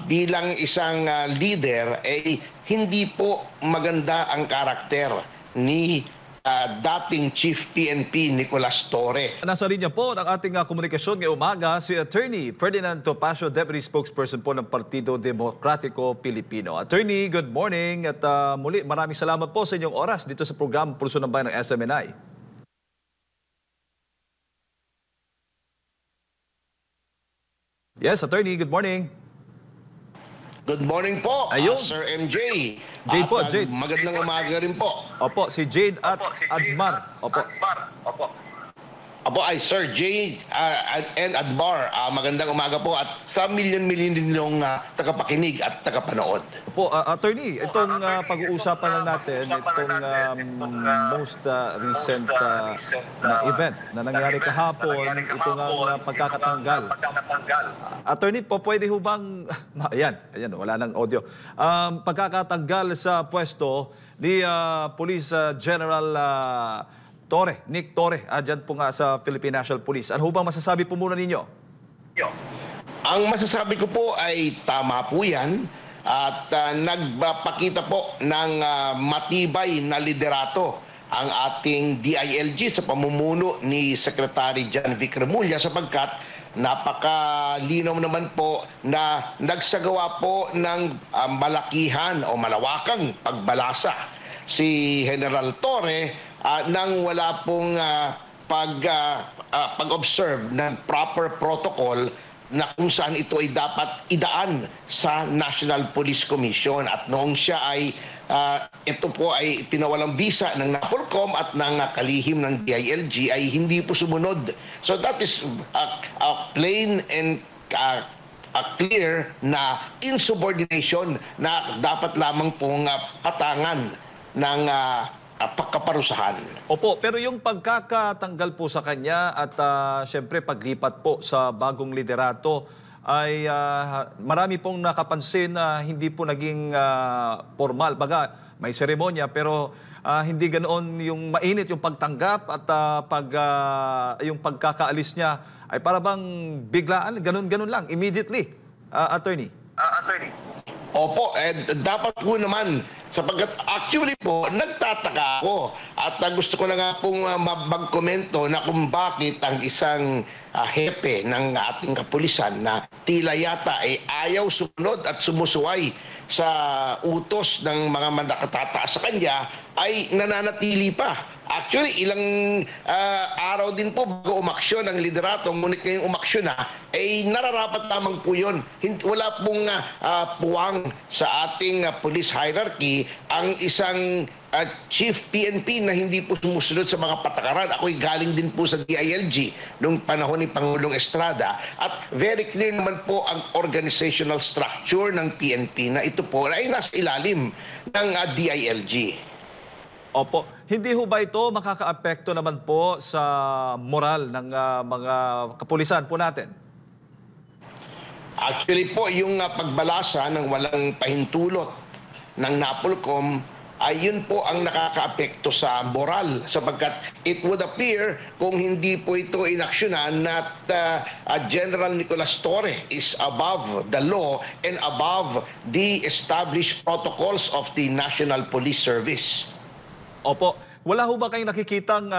bilang isang leader, hindi po maganda ang karakter ni dating Chief PNP Nicolas Torre. Nasa linya po ng ating komunikasyon ngayong umaga si Attorney Ferdinand Topacio, Deputy Spokesperson po ng Partido Demokratiko Pilipino. Attorney, good morning at muli maraming salamat po sa inyong oras dito sa program Pulso ng Bayan ng SMNI. Yes, Attorney, good morning. Good morning po, Ayun. Sir MJ. Jade po, Jade. Magandang umaga rin po. Opo, si Jade at Admar. Opo. Sir Jade and Admar, magandang umaga po at sa milyon-milyon din yung tagapakinig at tagapanood. Opo, Attorney, itong pag-uusapan na natin, itong most recent na event na nangyari kahapon, itong pagkakatanggal. Attorney, po pwede ho bang, ayan, wala nang audio, pagkakatanggal sa pwesto ni Police General Nick Torre, dyan po nga sa Philippine National Police. Ano bang masasabi po muna ninyo? Ang masasabi ko po ay tama po yan at nagpakita po ng matibay na liderato ang ating DILG sa pamumuno ni Secretary John Vic Remulla sapagkat napakalinaw naman po na nagsagawa po ng malakihan o malawakang pagbalasa si General Torre nang wala pong pag-observe ng proper protocol na kung saan ito ay dapat idaan sa National Police Commission. At noong siya ay ito po ay pinawalang bisa ng NAPOLCOM at ng kalihim ng DILG ay hindi po sumunod. So that is plain and clear na insubordination na dapat lamang pong patangan ng pagkaparusahan. Opo, pero yung pagkakatanggal po sa kanya at siyempre paglipat po sa bagong liderato ay marami pong nakapansin na hindi po naging formal. Baga, may seremonya pero hindi ganoon yung mainit yung pagtanggap at yung pagkakaalis niya ay para bang biglaan, ganun lang, immediately, Attorney. Opo, dapat po naman sapagkat actually po nagtataka ako at gusto ko na nga pong magkomento na kung bakit ang isang hepe ng ating kapulisan na tila yata ay ayaw sumunod at sumusuway sa utos ng mga mandakatataas sa kanya ay nananatili pa. Actually, ilang araw din po bago umaksyon ang liderato, ngunit ngayong umaksyon na, ay nararapat lamang po yun. Wala pong puwang sa ating police hierarchy ang isang Chief PNP na hindi po sumusunod sa mga patakaran. Ako'y galing din po sa DILG noong panahon ni Pangulong Estrada at very clear naman po ang organizational structure ng PNP na ito po ay nasa ilalim ng DILG. Opo. Hindi ho ba ito makakaapekto naman po sa moral ng mga kapulisan po natin? Actually po, yung pagbalasa ng walang pahintulot ng NAPOLCOM ay yun po ang nakakaapekto sa moral sapagkat it would appear kung hindi po ito inaksyonan na General Nicolas Torre is above the law and above the established protocols of the National Police Service. Opo. Wala ho ba kayong nakikitang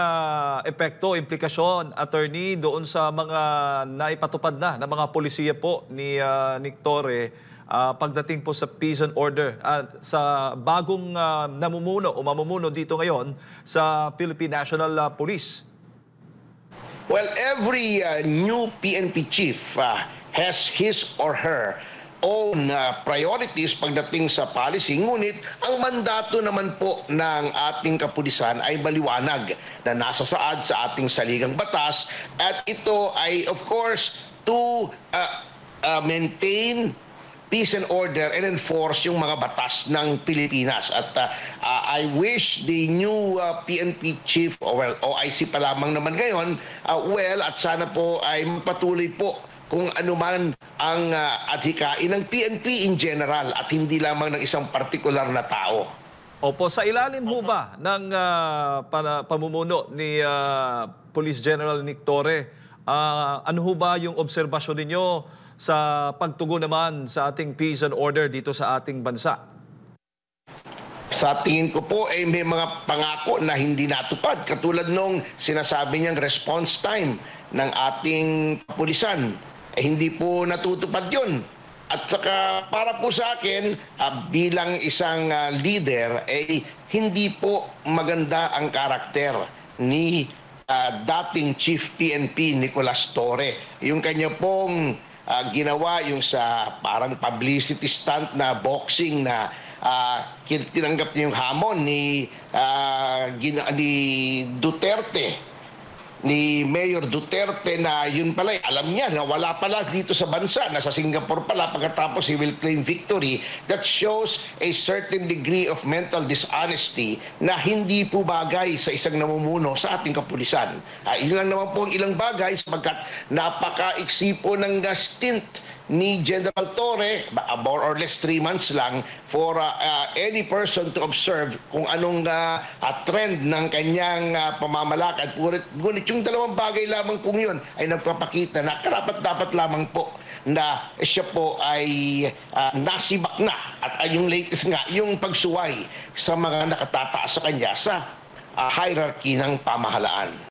epekto, implikasyon, Attorney, doon sa mga naipatupad na ng mga polisiya po ni Nick Torre pagdating po sa peace and order sa bagong namumuno o mamumuno dito ngayon sa Philippine National Police? Well, every new PNP chief has his or her own priorities pagdating sa policy. Ngunit ang mandato naman po ng ating kapulisan ay baliwanag na nasa saad sa ating saligang batas at ito ay of course to maintain peace and order and enforce yung mga batas ng Pilipinas. At I wish the new PNP chief, well, OIC pa lamang naman ngayon, at sana po ay magpatuloy po kung ano man ang adhikain ng PNP in general at hindi lamang ng isang partikular na tao. Opo, sa ilalim ho ba ng pamumuno ni Police General Nick Torre, ano ho ba yung obserbasyon ninyo sa pagtugon naman sa ating peace and order dito sa ating bansa? Sa tingin ko po, may mga pangako na hindi natupad. Katulad nung sinasabi niyang response time ng ating kapulisan. Hindi po natutupad yun. At saka para po sa akin, bilang isang leader, hindi po maganda ang karakter ni dating Chief PNP Nicolas Torre. Yung kanya pong ginawa yung sa parang publicity stunt na boxing na tinanggap niya yung hamon ni Duterte, ni Mayor Duterte, na yun pala, alam niya na wala pala dito sa bansa, nasa Singapore pala, pagkatapos he will claim victory. That shows a certain degree of mental dishonesty na hindi po bagay sa isang namumuno sa ating kapulisan. Yun lang naman po ang ilang bagay sapagkat napaka-iksi po ng stint ni General Torre, more or less 3 months lang, for any person to observe kung anong trend ng kanyang pamamalakad. Ngunit yung dalawang bagay lamang pong yun ay nagpapakita na karapat-dapat lamang po na siya po ay nasibak na. At yung latest nga, yung pagsuway sa mga nakatataas sa kanya sa hierarchy ng pamahalaan.